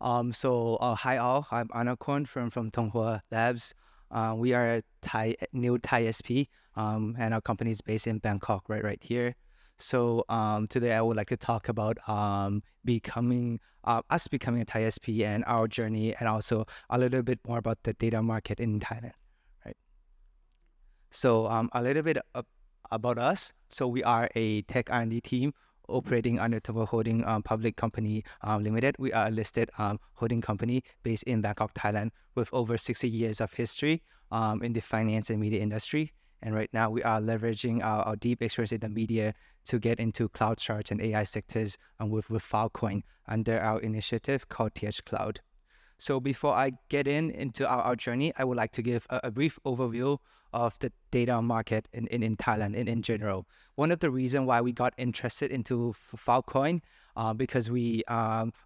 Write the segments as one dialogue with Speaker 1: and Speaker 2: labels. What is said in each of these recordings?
Speaker 1: Hi all, I'm Anakorn from Tong Hua Labs. We are a new Thai SP, and our company is based in Bangkok, right here. Today I would like to talk about us becoming a Thai SP and our journey, and also a little bit more about the data market in Thailand, right? A little bit about us. So we are a tech R&D team operating under Tong Holding Public Company Limited. We are a listed holding company based in Bangkok, Thailand, with over 60 years of history in the finance and media industry. And right now we are leveraging our deep experience in the media to get into cloud storage and AI sectors with Filecoin under our initiative called TH Cloud. So before I get into our journey, I would like to give a brief overview of the data market in Thailand in general. One of the reasons why we got interested into Filecoin, because we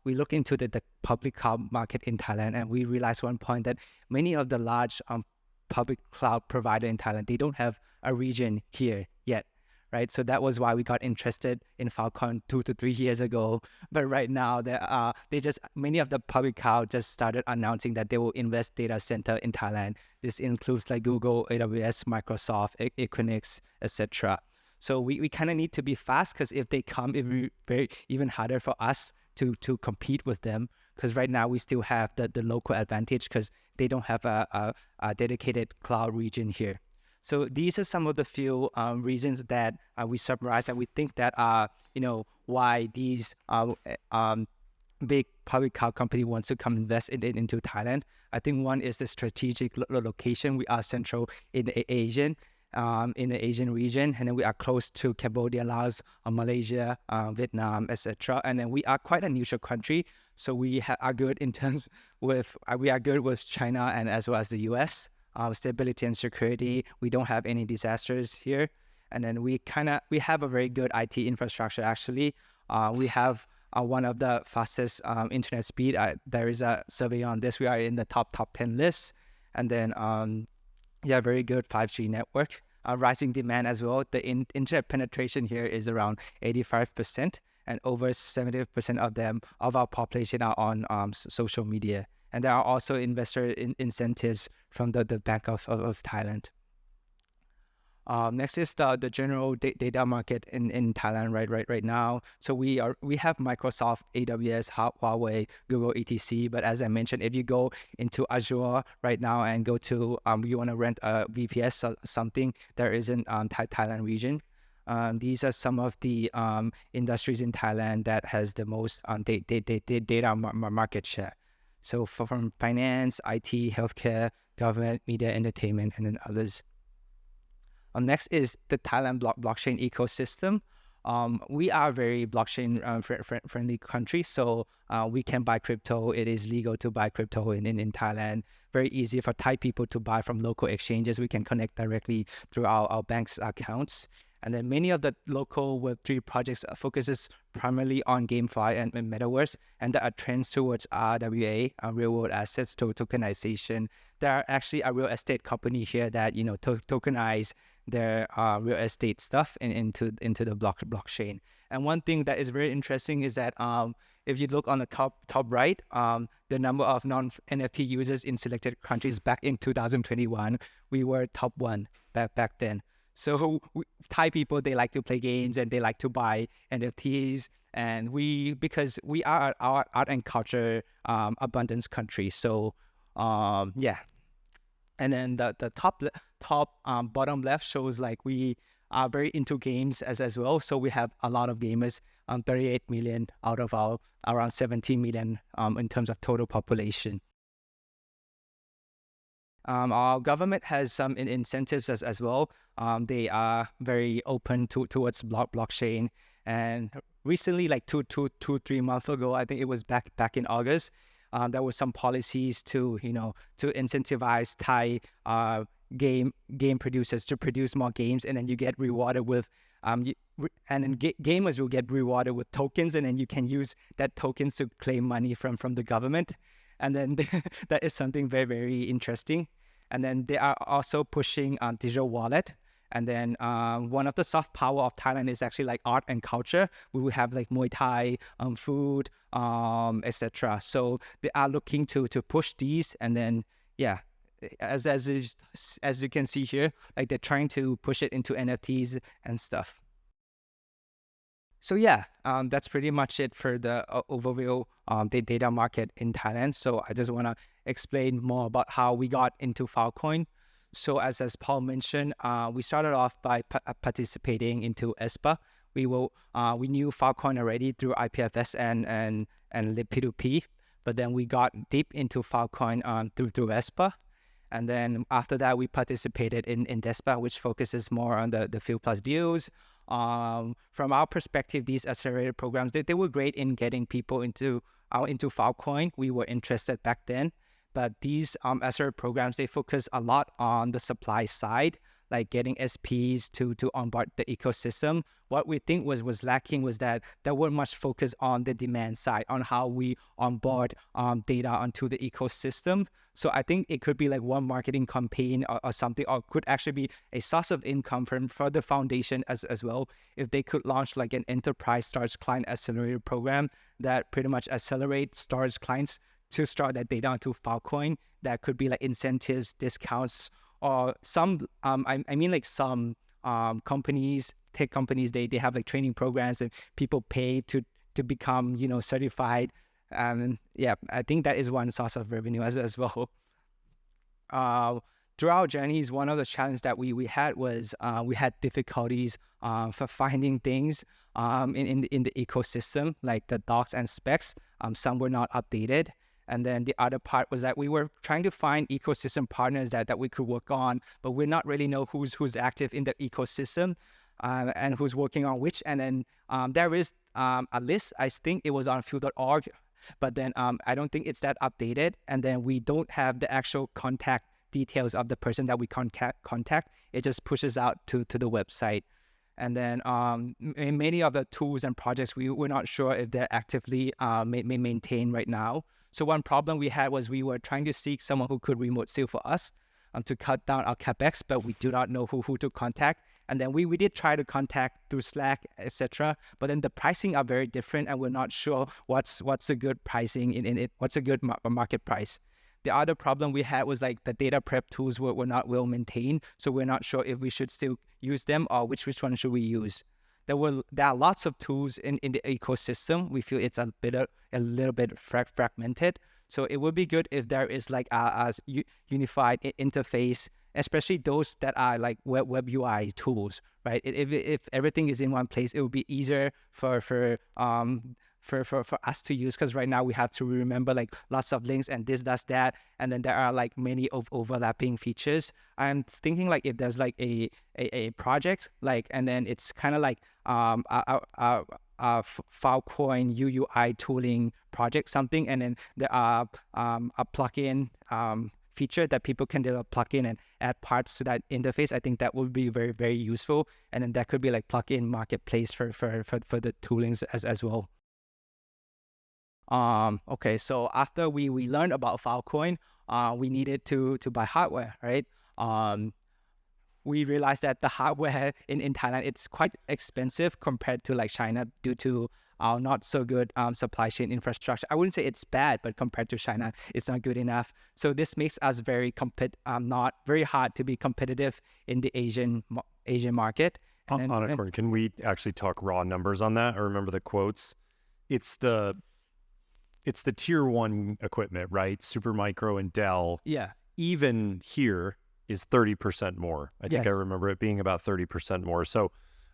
Speaker 1: look into the public cloud market in Thailand, and we realized one point that many of the large public cloud provider in Thailand, they don't have a region here yet. Right, so that was why we got interested in Filecoin 2 to 3 years ago. But right now, many of the public cloud just started announcing that they will invest data center in Thailand. This includes like Google, AWS, Microsoft, Equinix, etc. So we kind of need to be fast, because if they come, it will be very even harder for us to compete with them. Because right now we still have the local advantage, because they don't have a dedicated cloud region here. So these are some of the few reasons that we summarize, and we think that why these big public cloud company wants to come invest into Thailand. I think one is the strategic location. We are central in the Asian region, and then we are close to Cambodia, Laos, Malaysia, Vietnam, etc. And then we are quite a neutral country, so we are good in terms with China and as well as the US. Stability and security. We don't have any disasters here, and then we have a very good IT infrastructure. Actually, we have one of the fastest internet speed. There is a survey on this. We are in the top 10 lists, and then very good 5G network. Rising demand as well. The internet penetration here is around 85%, and over 70% of our population are on social media. And there are also investor incentives from the Bank of Thailand. Next is the general data market in Thailand right now. So we have Microsoft, AWS, Huawei, Google, etc. But as I mentioned, if you go into Azure right now and go to you want to rent a VPS or something, there isn't Thailand region. These are some of the industries in Thailand that has the most data market share. So from finance, IT, healthcare, government, media, entertainment, and then others. Next is the Thailand blockchain ecosystem. We are a very blockchain friendly country, so we can buy crypto. It is legal to buy crypto in Thailand. Very easy for Thai people to buy from local exchanges. We can connect directly through our bank's accounts. And then many of the local Web3 projects focuses primarily on GameFi and metaverse, and there are trends towards RWA, real-world assets, tokenization. There are actually a real estate company here that tokenize their real estate stuff into the blockchain. And one thing that is very interesting is that if you look on the top right, the number of non-NFT users in selected countries back in 2021, we were top 1 back then. So Thai people, they like to play games and they like to buy NFTs, and because we are our art and culture abundance country. So yeah. And then the top bottom left shows like we are very into games as well. So we have a lot of gamers, 38 million out of our around 17 million in terms of total population. Our government has some incentives as well. They are very open towards blockchain. And recently, like 3 months ago, I think it was back in August, there was some policies to incentivize Thai game producers to produce more games, and then you get rewarded with gamers will get rewarded with tokens, and then you can use that tokens to claim money from the government. And then that is something very, very interesting. And then they are also pushing digital wallet. And then one of the soft power of Thailand is actually like art and culture. We will have like Muay Thai, food, etc. So they are looking to push these, and then yeah, as you can see here, like they're trying to push it into NFTs and stuff. So yeah, that's pretty much it for the overview the data market in Thailand. So I just want to explain more about how we got into Filecoin. So as Paul mentioned, we started off by participating into ESPA. We knew Filecoin already through IPFS and P2P, but then we got deep into Filecoin through ESPA. And then after that, we participated in DESPA, which focuses more on the Field Plus deals. From our perspective, these accelerator programs, they were great in getting people into Filecoin. We were interested back then, but these accelerator programs, they focus a lot on the supply side, like getting SPs to onboard the ecosystem. What we think was lacking was that there weren't much focus on the demand side, on how we onboard data onto the ecosystem. So I think it could be like one marketing campaign or something, or could actually be a source of income for the foundation as well. If they could launch like an enterprise storage client accelerator program that pretty much accelerates storage clients to start that data onto Filecoin, that could be like incentives, discounts, or some some companies, tech companies, they have like training programs and people pay to become certified. Yeah, I think that is one source of revenue as well. Through our journeys, one of the challenges that we had was we had difficulties for finding things in the ecosystem, like the docs and specs. Some were not updated. And then the other part was that we were trying to find ecosystem partners that we could work on, but we not really know who's active in the ecosystem and who's working on which. And then there is a list. I think it was on field.org, but then I don't think it's that updated. And then we don't have the actual contact details of the person that we contact. It just pushes out to the website. And then many of the tools and projects, we're not sure if they're actively maintained right now. So one problem we had was we were trying to seek someone who could remote seal for us to cut down our capex, but we do not know who to contact. And then we did try to contact through Slack, etc. But then the pricing are very different, and we're not sure what's a good pricing in it, what's a good market price. The other problem we had was like the data prep tools were not well maintained, so we're not sure if we should still use them or which one should we use. There are lots of tools in the ecosystem. We feel it's a little bit fragmented. So it would be good if there is like a unified interface, especially those that are like web UI tools, right? If everything is in one place, it would be easier for us to use, because right now we have to remember like lots of links and this does that, and then there are like many overlapping features. I'm thinking like if there's like a project, like, and then it's kind of like a Filecoin UUI tooling project something, and then there are a plugin feature that people can plug in and add parts to that interface. I think that would be very, very useful. And then that could be like plug-in marketplace for the toolings as well. Okay, so after we learned about Filecoin, we needed to buy hardware, right? We realized that the hardware in Thailand, it's quite expensive compared to like China due to our not so good supply chain infrastructure. I wouldn't say it's bad, but compared to China, it's not good enough. So this makes us not very hard to be competitive in the Asian market.
Speaker 2: Anacor, can we actually talk raw numbers on that? I remember the quotes. It's the tier one equipment, right? Supermicro and Dell.
Speaker 1: Yeah.
Speaker 2: Even here is 30% more. I think I remember it being about 30% more. So,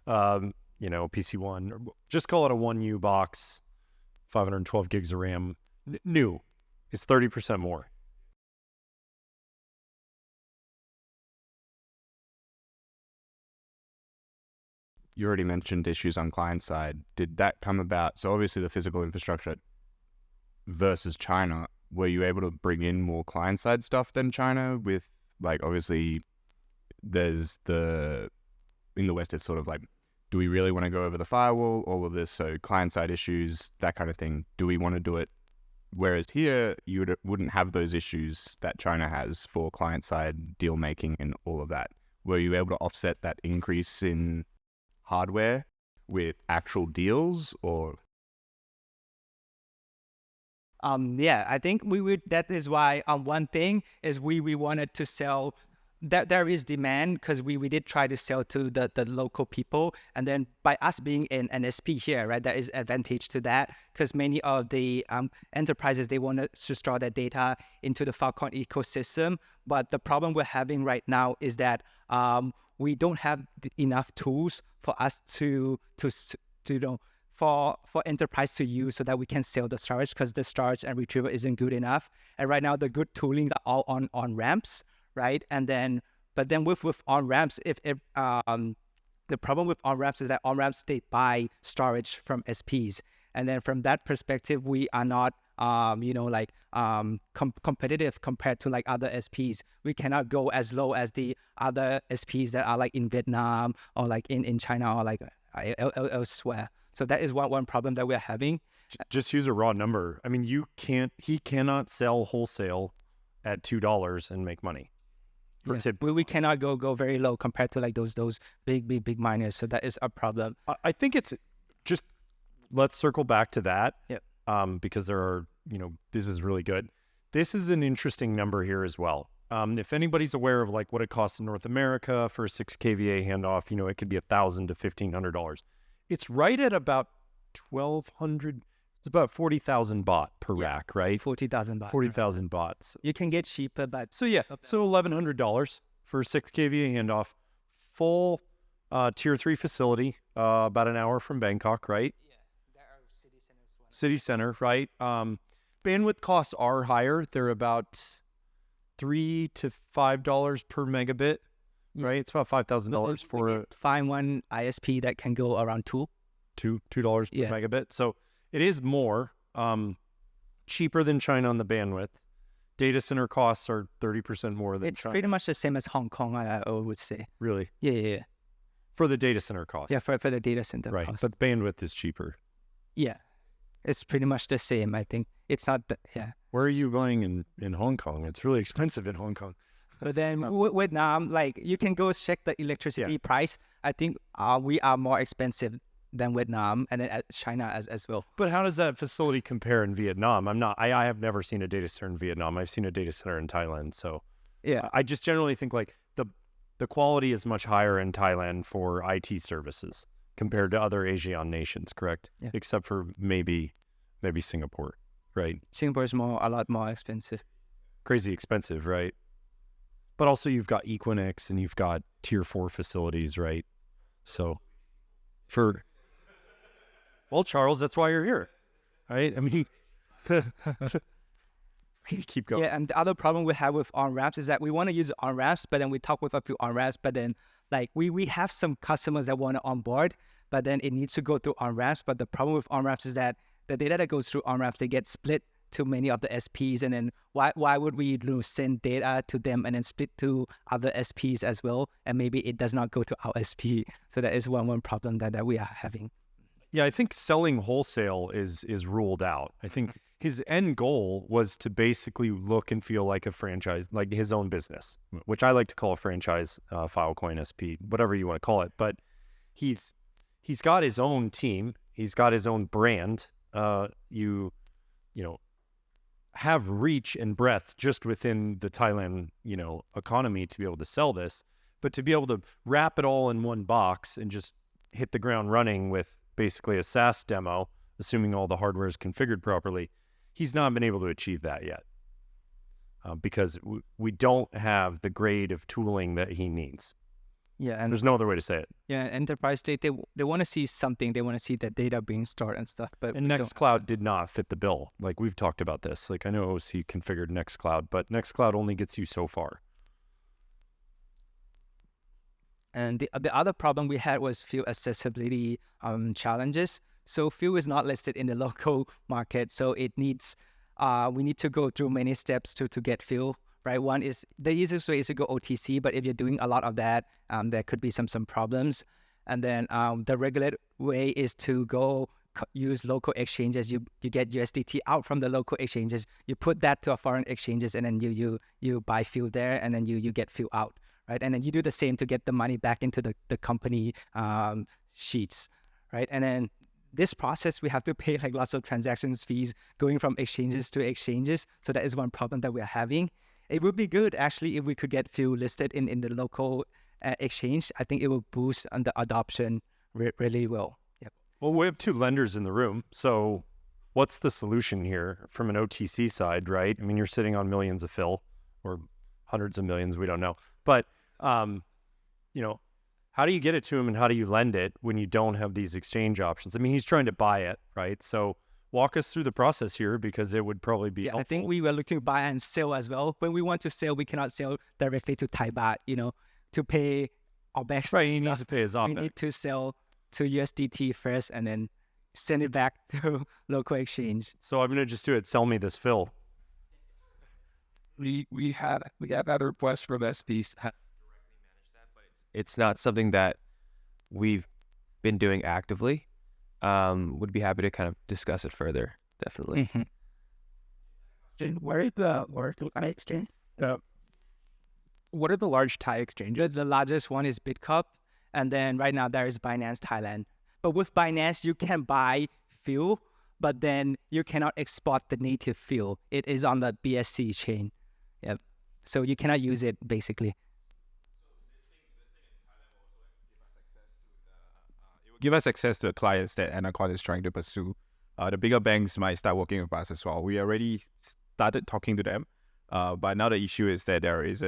Speaker 2: PC1, just call it a 1U box, 512 gigs of RAM, new, is 30% more.
Speaker 3: You already mentioned issues on client side. Did that come about? So obviously the physical infrastructure versus China, were you able to bring in more client side stuff than China with, like, obviously in the West, it's sort of like, do we really want to go over the firewall, all of this? So client side issues, that kind of thing. Do we want to do it? Whereas here, you wouldn't have those issues that China has for client side deal making and all of that. were you able to offset that increase in hardware with actual deals or?
Speaker 1: Yeah, I think we would. That is why one thing is we wanted to sell. That there is demand because we did try to sell to the local people, and then by us being in an SP here, right, there is advantage to that because many of the enterprises, they want to store their data into the Filecoin ecosystem, but the problem we're having right now is that we don't have enough tools for us to you know, for enterprise to use so that we can sell the storage because the storage and retrieval isn't good enough. And right now the good toolings are all on ramps, right? And then, but then with on ramps, if the problem with on ramps is that on ramps, they buy storage from SPs, and then from that perspective, we are not competitive compared to like other SPs. We cannot go as low as the other SPs that are like in Vietnam or like in China or like elsewhere. So that is one problem that we're having.
Speaker 2: Just use a raw number. I mean, he cannot sell wholesale at $2 and make money.
Speaker 1: Yeah. We cannot go very low compared to like those big miners. So that is a problem.
Speaker 2: I think it's just, let's circle back to that.
Speaker 1: Yeah.
Speaker 2: Because there are, this is really good. This is an interesting number here as well. If anybody's aware of like what it costs in North America for a 6 kVA handoff, it could be $1,000 to $1,500. It's right at about 1,200. It's about 40,000 baht per rack, right?
Speaker 1: 40,000 baht.
Speaker 2: 40,000 bahts.
Speaker 1: You can get cheaper, but
Speaker 2: so $1,100 for a 6 kVA handoff, full tier 3 facility, about an hour from Bangkok, right?
Speaker 1: Yeah, there are city centers.
Speaker 2: City center, right? Bandwidth costs are higher. They're about $3 to $5 per megabit, right? It's about $5,000 for
Speaker 1: find one ISP that can go around $2
Speaker 2: per megabit. So it is more cheaper than China on the bandwidth. Data center costs are 30% more than
Speaker 1: It's
Speaker 2: China.
Speaker 1: pretty much the same as Hong Kong, I would say.
Speaker 2: Really?
Speaker 1: Yeah.
Speaker 2: For the data center cost.
Speaker 1: Yeah, for the data center
Speaker 2: right.
Speaker 1: cost.
Speaker 2: But bandwidth is cheaper.
Speaker 1: Yeah, it's pretty much the same, I think. It's not,
Speaker 2: Where are you buying in Hong Kong? It's really expensive in Hong Kong.
Speaker 1: But then Vietnam, like you can go check the electricity price. I think we are more expensive than Vietnam and then China as well.
Speaker 2: But how does that facility compare in Vietnam? I have never seen a data center in Vietnam. I've seen a data center in Thailand. So
Speaker 1: yeah,
Speaker 2: I just generally think like the quality is much higher in Thailand for IT services compared to other ASEAN nations, correct?
Speaker 1: Yeah.
Speaker 2: Except for maybe Singapore, right?
Speaker 1: Singapore is a lot more expensive.
Speaker 2: Crazy expensive, right? But also you've got Equinix and you've got tier 4 facilities, right? So well, Charles, that's why you're here, right? I mean, keep going.
Speaker 1: Yeah, and the other problem we have with on-ramps is that we want to use on-ramps, but then we talk with a few on-ramps, but then like we have some customers that want to onboard, but then it needs to go through on-ramps. But the problem with on-ramps is that the data that goes through on-ramps, they get split to many of the SPs, and then why would we send data to them and then split to other SPs as well, and maybe it does not go to our SP. So that is one problem that we are having.
Speaker 2: Yeah, I think selling wholesale is ruled out. I think his end goal was to basically look and feel like a franchise, like his own business, which I like to call a franchise, Filecoin SP, whatever you want to call it. But he's got his own team, he's got his own brand. You have reach and breadth just within the Thailand, economy to be able to sell this, but to be able to wrap it all in one box and just hit the ground running with basically a SaaS demo, assuming all the hardware is configured properly, he's not been able to achieve that yet because we don't have the grade of tooling that he needs.
Speaker 1: Yeah, and
Speaker 2: there's no other way to say it.
Speaker 1: Yeah, enterprise they want to see something. They want to see that data being stored and stuff. But
Speaker 2: Nextcloud did not fit the bill. Like we've talked about this. Like I know OC configured Nextcloud, but Nextcloud only gets you so far.
Speaker 1: And the other problem we had was fuel accessibility challenges. So fuel is not listed in the local market, so it needs we need to go through many steps to get fuel. Right, one is the easiest way is to go OTC, but if you're doing a lot of that, there could be some problems. And then the regular way is to go use local exchanges. You get USDT out from the local exchanges. You put that to a foreign exchanges, and then you buy fuel there, and then you get fuel out. right? And then you do the same to get the money back into the company sheets, right? And then this process, we have to pay like lots of transactions fees going from exchanges to exchanges. So that is one problem that we're having. It would be good actually if we could get few listed in the local exchange. I think it will boost on the adoption really well. Yep.
Speaker 2: Well, we have two lenders in the room. So what's the solution here from an OTC side, right? I mean, you're sitting on millions of fill or hundreds of millions, we don't know. But, how do you get it to him and how do you lend it when you don't have these exchange options? I mean, he's trying to buy it, right? So walk us through the process here because it would probably be helpful.
Speaker 1: I think we were looking to buy and sell as well. When we want to sell, we cannot sell directly to Thai baht, to pay OPEX.
Speaker 2: Right, he needs to pay his OPEX.
Speaker 1: We need to sell to USDT first and then send it back to local exchange.
Speaker 2: So I'm going to just do it. Sell me this fill.
Speaker 4: We have that request from SPs. It's not something that we've been doing actively. Would be happy to kind of discuss it further. Definitely.
Speaker 5: Where is the Thai exchange? What are the large Thai exchanges?
Speaker 1: The largest one is BitCup, and then right now there is Binance Thailand. But with Binance, you can buy fuel, but then you cannot export the native fuel. It is on the BSC chain. Yep. So you cannot use it basically.
Speaker 3: Give us access to the clients that Anacon is trying to pursue. The bigger banks might start working with us as well. We already started talking to them, but now the issue is that it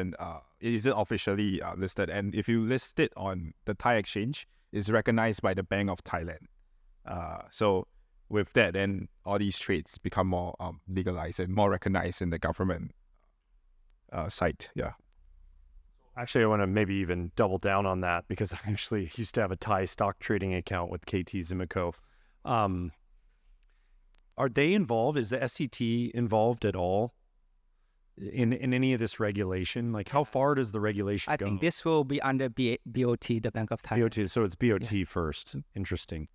Speaker 3: isn't officially listed. And if you list it on the Thai exchange, it's recognized by the Bank of Thailand. So with that, then all these trades become more legalized and more recognized in the government site. Yeah.
Speaker 2: Actually, I want to maybe even double down on that because I actually used to have a Thai stock trading account with KT Zimico. Are they involved? Is the SCT involved at all in any of this regulation? Like, how far does the regulation go?
Speaker 1: I think this will be under BOT, the Bank of Thailand.
Speaker 2: BOT, so it's BOT first. Interesting.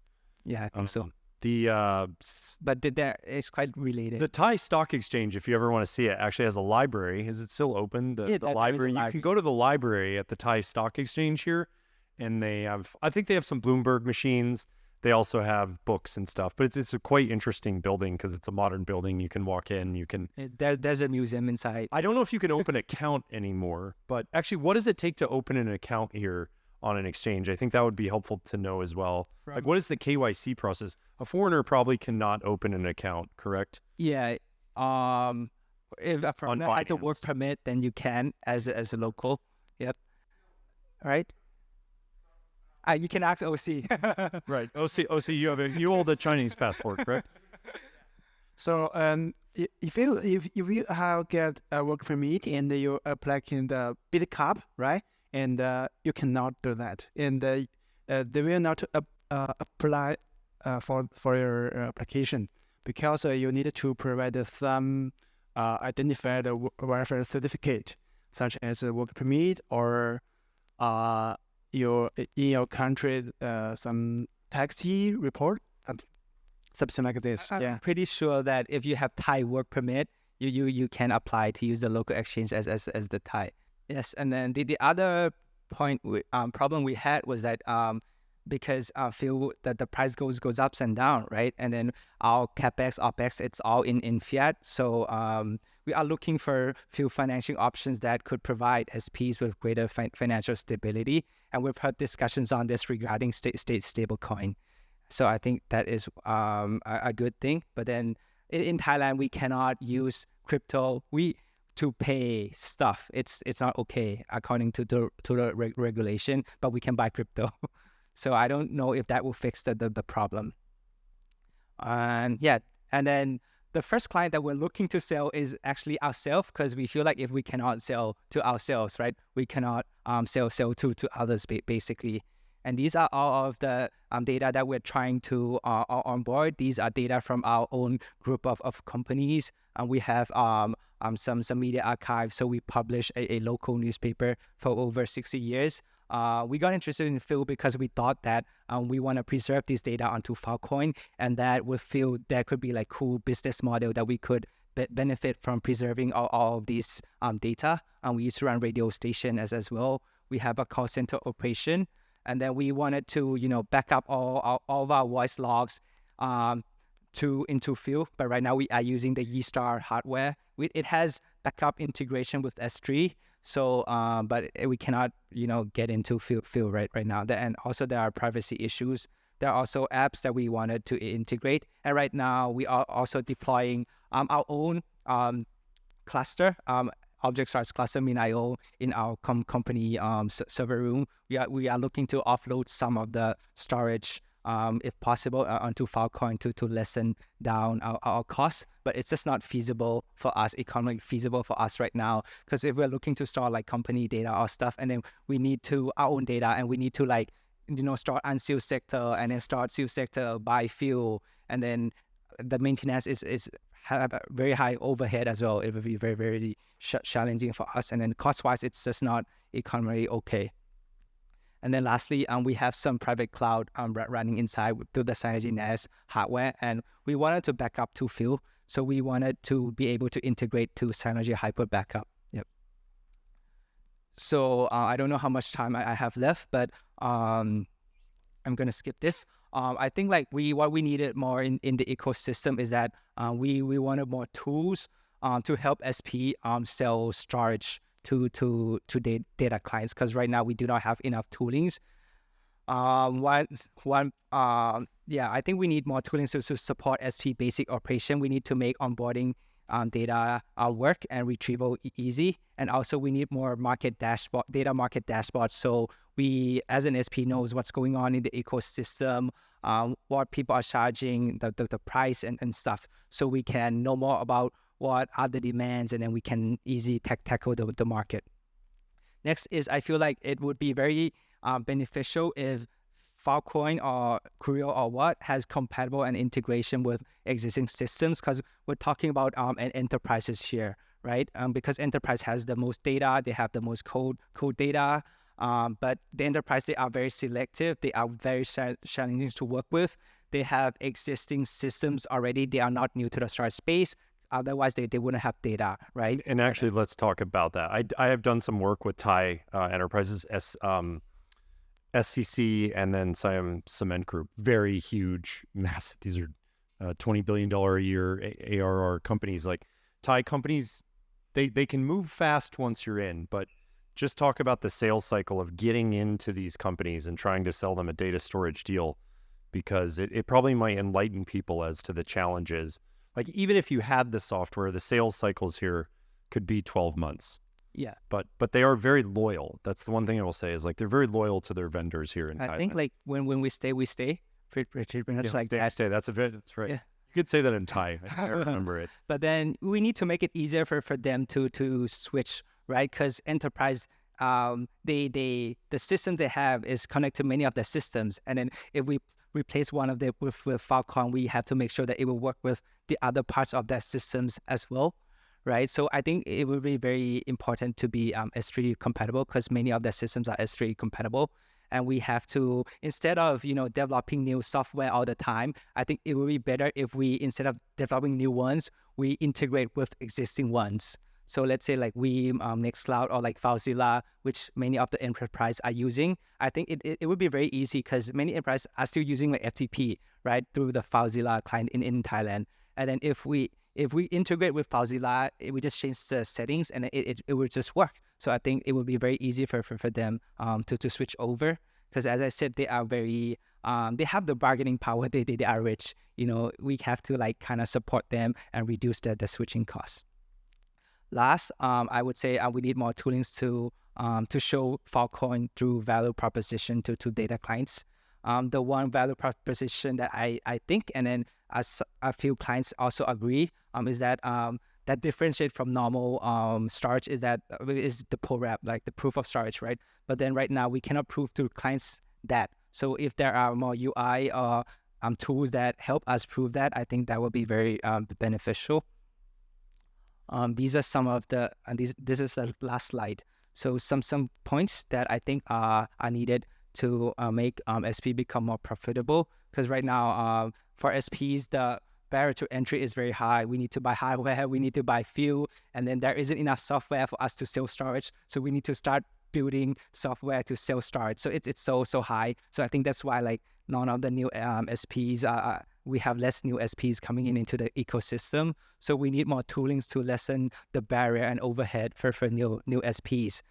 Speaker 1: Yeah, I think so. But there is quite related.
Speaker 2: The Thai Stock Exchange, if you ever want to see it, actually has a library. Is it still open? The library. You can go to the library at the Thai Stock Exchange here, and I think they have some Bloomberg machines. They also have books and stuff, but it's a quite interesting building because it's a modern building. You can walk in,
Speaker 1: There's a museum inside.
Speaker 2: I don't know if you can open an account anymore, but actually, what does it take to open an account here on an exchange? I think that would be helpful to know as well. Like, what is the KYC process? A foreigner probably cannot open an account, correct?
Speaker 1: Yeah. If a foreigner has a work permit, then you can as a local. Yep. All right. You can ask OC.
Speaker 2: Right. OC, you hold a Chinese passport, correct?
Speaker 5: So if you have get a work permit and you apply in the BitCup, right? And you cannot do that, and they will not apply for your application because you need to provide some identified welfare certificate, such as a work permit or in your country some taxi report, something like this.
Speaker 1: I'm pretty sure that if you have Thai work permit, you can apply to use the local exchange as the Thai. Yes, and then the other problem we had was that because I feel that the price goes ups and down, right? And then our capex, opex, it's all in fiat. So we are looking for few financing options that could provide SPs with greater financial stability. And we've had discussions on this regarding state stablecoin. So I think that is a good thing. But then in Thailand, we cannot use crypto. To pay stuff, it's not okay according to the regulation, but we can buy crypto. So I don't know if that will fix the problem. And then the first client that we're looking to sell is actually ourselves, because we feel like if we cannot sell to ourselves, right, we cannot sell to others basically. And these are all of the data that we're trying to onboard. These are data from our own group of companies. We have some media archives. So we publish a local newspaper for over 60 years. We got interested in Phil because we thought that we want to preserve this data onto Filecoin, and that we feel there could be like cool business model that we could benefit from preserving all of these data. We used to run radio station as well. we have a call center operation, and then we wanted to, back up all of our voice logs into Field. But right now we are using the YStar hardware. It has backup integration with S3. So, but we cannot, get into Field right now. And also there are privacy issues. There are also apps that we wanted to integrate. And right now we are also deploying our own cluster, object storage cluster, MinIO, in our company server room. We are looking to offload some of the storage, if possible, onto Filecoin to lessen down our costs. But it's just not feasible for us, economically feasible for us right now. Because if we're looking to store like company data or stuff, and then we need our own data, and we need to start unsealed sector, and then start sealed sector by Field, and then the maintenance is have a very high overhead as well. It will be very, very challenging for us. And then cost-wise, it's just not economically okay. And then lastly, we have some private cloud running inside through the Synergy NAS hardware, and we wanted to back up to Field. So we wanted to be able to integrate to Synergy Hyper Backup. Yep. So I don't know how much time I have left, but I'm going to skip this. I think what we needed more in the ecosystem is that we wanted more tools to help SP sell storage to data clients, because right now we do not have enough toolings. I think we need more toolings to support SP basic operation. We need to make onboarding data work and retrieval easy, and also we need more data market dashboards, so we as an SP knows what's going on in the ecosystem, what people are charging, the price and stuff, so we can know more about what are the demands, and then we can easily tackle the market. Next is, I feel like it would be very beneficial if Filecoin or Curio or what has compatible and integration with existing systems, because we're talking about an enterprises here, right? Because enterprise has the most data, they have the most code data, but the enterprise, they are very selective, they are very challenging to work with. They have existing systems already, they are not new to the storage space. Otherwise, they wouldn't have data, right?
Speaker 2: And actually, let's talk about that. I have done some work with Thai enterprises, SCC, and then Siam Cement Group. Very huge, massive. These are $20 billion a year ARR companies. Like Thai companies, they can move fast once you're in, but just talk about the sales cycle of getting into these companies and trying to sell them a data storage deal, because it probably might enlighten people as to the challenges. Like even if you had the software, the sales cycles here could be 12 months.
Speaker 1: Yeah.
Speaker 2: But they are very loyal. That's the one thing I will say, is like they're very loyal to their vendors here in Thailand.
Speaker 1: I think like when we stay, we stay. Pretty much like that.
Speaker 2: Stay. That's right.
Speaker 1: Yeah.
Speaker 2: You could say that in Thai. I can't remember it.
Speaker 1: But then we need to make it easier for them to switch, right? Because enterprise, the system they have is connected to many of the systems, and then if we replace one of them with Filecoin, we have to make sure that it will work with the other parts of their systems as well, right? So I think it will be very important to be S3 compatible, because many of the systems are S3 compatible, and we have to, instead of developing new software all the time, I think it would be better if we, instead of developing new ones, we integrate with existing ones. So let's say like we Nextcloud or like FileZilla, which many of the enterprise are using. I think it would be very easy, because many enterprises are still using like FTP, right, through the FileZilla client in Thailand. And then if we integrate with FileZilla, we just change the settings, and it would just work. So I think it would be very easy for them to switch over, because as I said, they are very they have the bargaining power. They are rich. We have to like kind of support them and reduce the switching costs. Last, I would say we need more toolings to show Filecoin through value proposition to data clients. The one value proposition that I think, and then as a few clients also agree, is that that differentiate from normal storage is the PRORAP, like the proof of storage, right? But then right now we cannot prove to clients that. So if there are more UI or tools that help us prove that, I think that will be very beneficial. These are some of the, and this is the last slide. So some points that I think are needed to make SP become more profitable, because right now for SPs, the barrier to entry is very high. We need to buy hardware, we need to buy fuel, and then there isn't enough software for us to sell storage. So we need to start building software to sell start. So it's so high. So I think that's why like none of the new SPs we have less new SPs coming into the ecosystem. So we need more toolings to lessen the barrier and overhead for new SPs.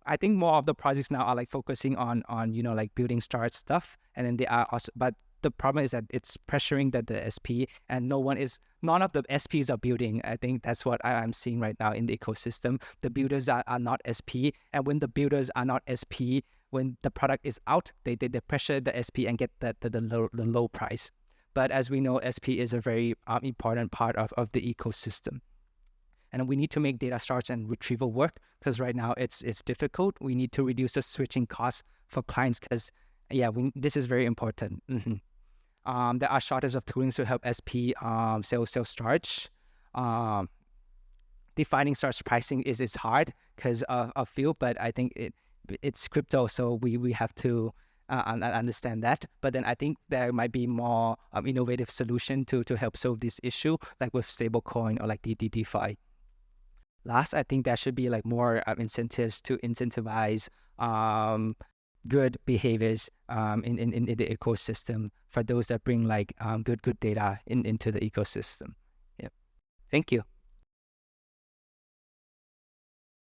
Speaker 1: I think more of the projects now are like focusing on like building start stuff, and then they are also, but the problem is that it's pressuring the SP, and none of the SPs are building. I think that's what I'm seeing right now in the ecosystem. The builders are not SP, and when the builders are not SP, when the product is out, they pressure the SP and get the low price. But as we know, SP is a very important part of the ecosystem. And we need to make data storage and retrieval work, because right now it's difficult. We need to reduce the switching costs for clients, because this is very important. There are shortage of tooling to help SP sell storage. Defining storage pricing is hard because of field, but I think it's crypto, so we have to understand that. But then I think there might be more innovative solution to help solve this issue, like with stablecoin or like DeFi. Last, I think there should be like more incentives to incentivize good behaviors in the ecosystem for those that bring like good data into the ecosystem. Thank you.